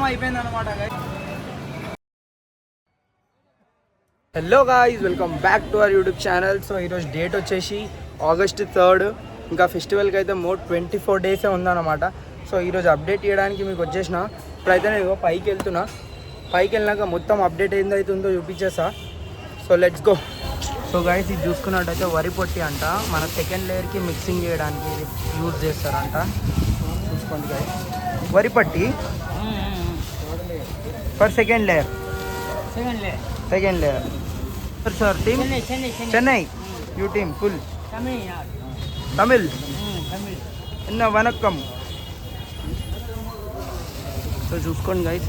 మొత్తం అయిపోయింది అనమాట guys. Hello guys, welcome back to our YouTube channel. So ఈరోజు డేట్ వచ్చేసి August 3rd. ఇంకా ఫెస్టివల్కి అయితే 24 డేసే ఉందన్నమాట. సో ఈరోజు అప్డేట్ చేయడానికి మీకు వచ్చేసిన. ఇప్పుడైతే నేను పైకి వెళ్తున్నా. పైకి వెళ్ళినాక మొత్తం అప్డేట్ ఏందైతుందో చూపించేసా. So let's go. So guys, ఇది చూసుకున్నట్టయితే వరి పొట్టి అంట. మన సెకండ్ లేయర్కి మిక్సింగ్ చేయడానికి యూజ్ చేస్తారంట. చూసుకోండి గైస్, వరి పట్టి for second layer. Sir team Chennai. You team full Tamil. ఎన్న వనక్కం. సో చూసుకోండి గైస్,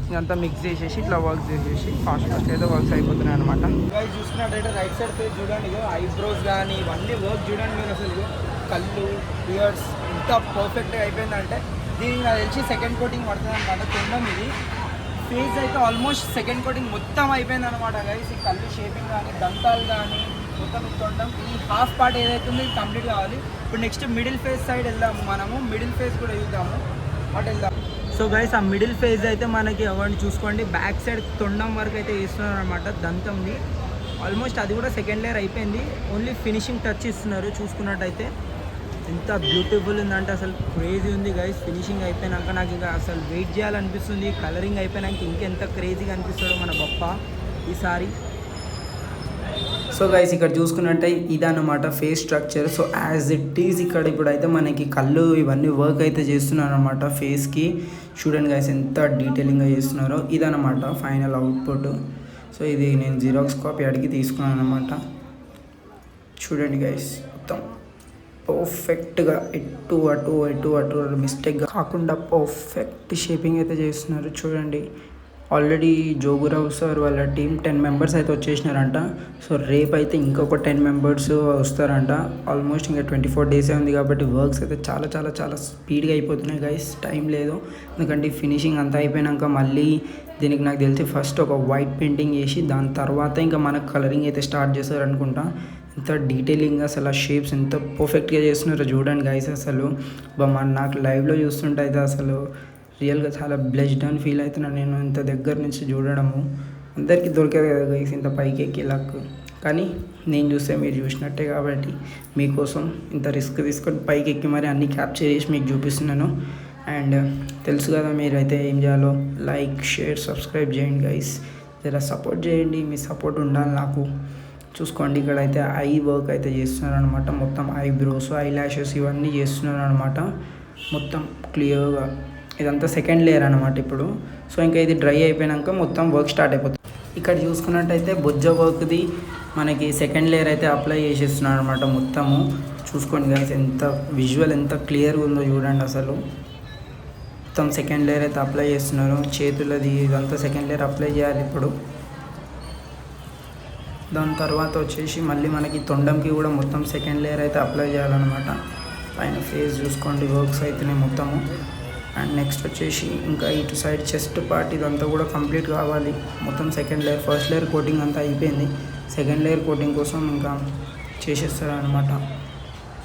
ఇదంతా మిక్స్ చేసేసి ఇట్లా వర్క్ చేసేసి ఫాస్ట్ అయితే వర్క్స్ అయిపోతున్నాయి అనమాట. గైస్ చూసుకున్నట్టయితే రైట్ సైడ్ ఫేస్ చూడండి, ఐబ్రోస్ కానీ ఇవన్నీ వర్క్ చూడండి మీరు. అసలు కళ్ళు, ఇయర్స్ ఎంత పర్ఫెక్ట్గా అయిపోయిందంటే దీనికి నాకు తెలిసి సెకండ్ కోటింగ్ పడుతుంది అనమాట. తొండం ఇది ఫేస్ అయితే ఆల్మోస్ట్ సెకండ్ కోటింగ్ మొత్తం అయిపోయింది అనమాట గైస్. ఈ కళ్ళు షేపింగ్ కానీ దంతాలు కానీ మొత్తం తొండం ఈ హాఫ్ పార్ట్ ఏదైతే ఉందో ఇది కంప్లీట్ కావాలి. ఇప్పుడు నెక్స్ట్ మిడిల్ ఫేస్ సైడ్ వెళ్దాము. మనము మిడిల్ ఫేస్ కూడా చూద్దాము, అటు వెళ్దాం. సో గైస్, ఆ మిడిల్ ఫేస్ అయితే మనకి ఎవరిని చూసుకోండి బ్యాక్ సైడ్ తొండం వరకు అయితే ఇస్తున్నారు అనమాట. దంతంది ఆల్మోస్ట్ అది కూడా సెకండ్ లేయర్ అయిపోయింది. ఓన్లీ ఫినిషింగ్ టచ్ ఇస్తున్నారు. చూసుకున్నట్టయితే ఎంత బ్యూటిఫుల్ ఉందంటే అసలు క్రేజీ ఉంది గైస్. ఫినిషింగ్ అయిపోయినాక నాకు ఇంకా అసలు వెయిట్ చేయాలనిపిస్తుంది. కలరింగ్ అయిపోయినాక ఇంకెంత క్రేజీగా అనిపిస్తాడో మన బొప్ప ఈసారి. సో గైస్, ఇక్కడ చూసుకున్నట్టే ఇదన్నమాట face structure. So as it is ఇక్కడ ఇప్పుడైతే మనకి కళ్ళు ఇవన్నీ వర్క్ అయితే చేస్తున్నారు అనమాట ఫేస్కి. చూడండి గైస్, ఎంత డీటెయిలింగ్గా చేస్తున్నారో. ఇదన్నమాట ఫైనల్ అవుట్పుట్. సో ఇది నేను జిరాక్స్ కాపీ అడిగి తీసుకున్నాను అనమాట. చూడండి గైస్, మొత్తం పర్ఫెక్ట్గా ఎటు అటు మిస్టేక్ కాకుండా పర్ఫెక్ట్ షేపింగ్ అయితే చేస్తున్నారు. చూడండి, ఆల్రెడీ జోగురావు సార్ వాళ్ళ టీం 10 మెంబర్స్ అయితే వచ్చేసినారంట. సో రేపు అయితే ఇంకొక 10 మెంబర్స్ వస్తారంట. ఆల్మోస్ట్ ఇంకా 24 డేసే ఉంది కాబట్టి వర్క్స్ అయితే చాలా చాలా చాలా స్పీడ్గా అయిపోతున్నాయి గైస్. టైం లేదు, ఎందుకంటే ఫినిషింగ్ అంతా అయిపోయినాక మళ్ళీ దీనికి నాకు తెలిసి ఫస్ట్ ఒక వైట్ పెయింటింగ్ చేసి దాని తర్వాత ఇంకా మనకు కలరింగ్ అయితే స్టార్ట్ చేస్తారు అనుకుంటా. ఎంత డీటెయిలింగ్గా అసలు ఆ షేప్స్ ఎంత పర్ఫెక్ట్గా చేస్తున్నారో చూడండి గైస్. అసలు నాకు లైవ్లో చూస్తుంటే అయితే అసలు రియల్గా చాలా బ్లెస్డ్ అని ఫీల్ అవుతున్నాను నేను. ఇంత దగ్గర నుంచి చూడడము అందరికీ దొరికేది కదా గైస్ ఇంత పైకి ఎక్కి లక్. కానీ నేను చూస్తే మీరు చూసినట్టే కాబట్టి మీకోసం ఇంత రిస్క్ తీసుకొని పైకి ఎక్కి మరి అన్నీ క్యాప్చర్ చేసి మీకు చూపిస్తున్నాను. అండ్ తెలుసు కదా మీరైతే ఏం చేయాలో, లైక్, షేర్, సబ్స్క్రైబ్ చేయండి గైస్. జర సపోర్ట్ చేయండి, మీ సపోర్ట్ ఉండాలి నాకు. చూసుకోండి, ఇక్కడైతే ఐ వర్క్ అయితే చేస్తున్నారు అనమాట. మొత్తం ఐబ్రోస్, ఐ ల్యాషెస్ ఇవన్నీ చేస్తున్నారు అనమాట. మొత్తం క్లియర్గా ఇదంతా సెకండ్ లేయర్ అనమాట ఇప్పుడు. సో ఇంకా ఇది డ్రై అయిపోయాక మొత్తం వర్క్ స్టార్ట్ అయిపోతుంది. ఇక్కడ చూసుకున్నట్టయితే బొజ్జ వర్క్ది మనకి సెకండ్ లేయర్ అయితే అప్లై చేసేస్తున్నారు అనమాట మొత్తము. చూసుకోండి గైస్, ఎంత విజువల్ ఎంత క్లియర్గా ఉందో చూడండి. అసలు మొత్తం సెకండ్ లేయర్ అయితే అప్లై చేస్తున్నారు. చేతులది ఇదంతా సెకండ్ లేయర్ అప్లై చేయాలి ఇప్పుడు. దాని తర్వాత వచ్చేసి మళ్ళీ మనకి తొండంకి కూడా మొత్తం సెకండ్ లేయర్ అయితే అప్లై చేయాలన్నమాట. పైన ఫేస్ చూసుకోండి వర్క్స్ అయితేనే మొత్తము. అండ్ నెక్స్ట్ వచ్చేసి ఇంకా ఇటు సైడ్ చెస్ట్ పార్ట్ ఇదంతా కూడా కంప్లీట్ కావాలి. మొత్తం second layer, first layer coating అంతా అయిపోయింది. సెకండ్ లేయర్ కోటింగ్ కోసం ఇంకా చేసేస్తారు అనమాట.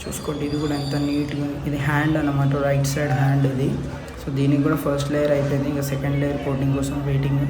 చూసుకోండి, ఇది కూడా ఎంత నీట్గా. ఇది హ్యాండ్ అనమాట, రైట్ సైడ్ హ్యాండ్ ఇది. సో దీనికి కూడా ఫస్ట్ లేయర్ అయిపోయింది. ఇంకా సెకండ్ లేయర్ కోటింగ్ కోసం వెయిటింగ్.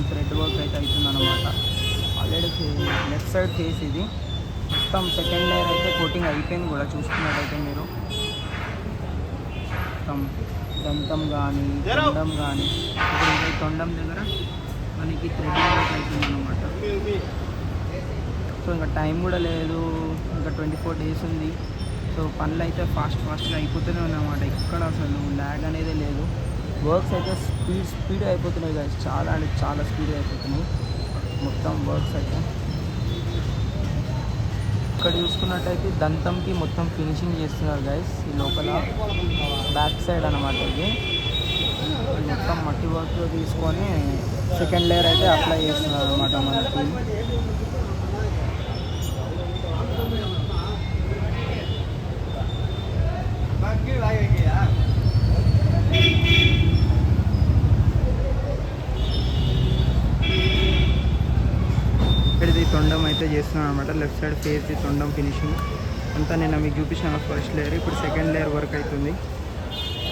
థ్రెడ్ వర్క్ అయితే అవుతుందన్నమాట. ఆల్రెడీ లెఫ్ట్ సైడ్ ఫేస్ ఇది మొత్తం సెకండ్ లేయర్ అయితే కోటింగ్ అయిపోయింది కూడా. చూసుకున్నట్టయితే మీరు మొత్తం దంతం కానీ తొండం కానీ, ఇప్పుడు ఈ తొండం దగ్గర మనకి థ్రెడ్డింగ్ వర్క్ అవుతుందన్నమాట. సో ఇంకా టైం కూడా లేదు, ఇంకా 24 days ఉంది. సో పనులు అయితే ఫాస్ట్గా అయిపోతూనే ఉన్నమాట. ఇక్కడ అసలు ల్యాగ్ అనేది లేదు. వర్క్స్ అయితే స్పీడ్ అయిపోతున్నాయి గైస్, చాలా అంటే చాలా స్పీడ్గా అయిపోతున్నాయి మొత్తం వర్క్స్ అయితే. ఇక్కడ చూసుకున్నట్టయితే దంతంకి మొత్తం ఫినిషింగ్ చేస్తున్నారు గైస్. ఈ లోపల బ్యాక్ సైడ్ అనమాట ఇది. మొత్తం మట్టి వర్క్ తీసుకొని సెకండ్ లేయర్ అయితే అప్లై చేస్తున్నారు అనమాట మనకి. ఇది తొండం అయితే చేస్తున్నాను అనమాట. లెఫ్ట్ సైడ్ ఫేస్ తొండం ఫినిషింగ్ అంతా నేను మీకు చూపించిన ఫస్ట్ లేయర్. ఇప్పుడు సెకండ్ లేయర్ వర్క్ అవుతుంది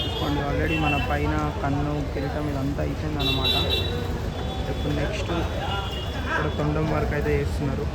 చూసుకోండి. ఆల్రెడీ మన పైన కన్ను కిరీటం ఇదంతా అయిపోయింది అనమాట. ఇప్పుడు నెక్స్ట్ ఇక్కడ తొండం వర్క్ అయితే చేస్తున్నారు.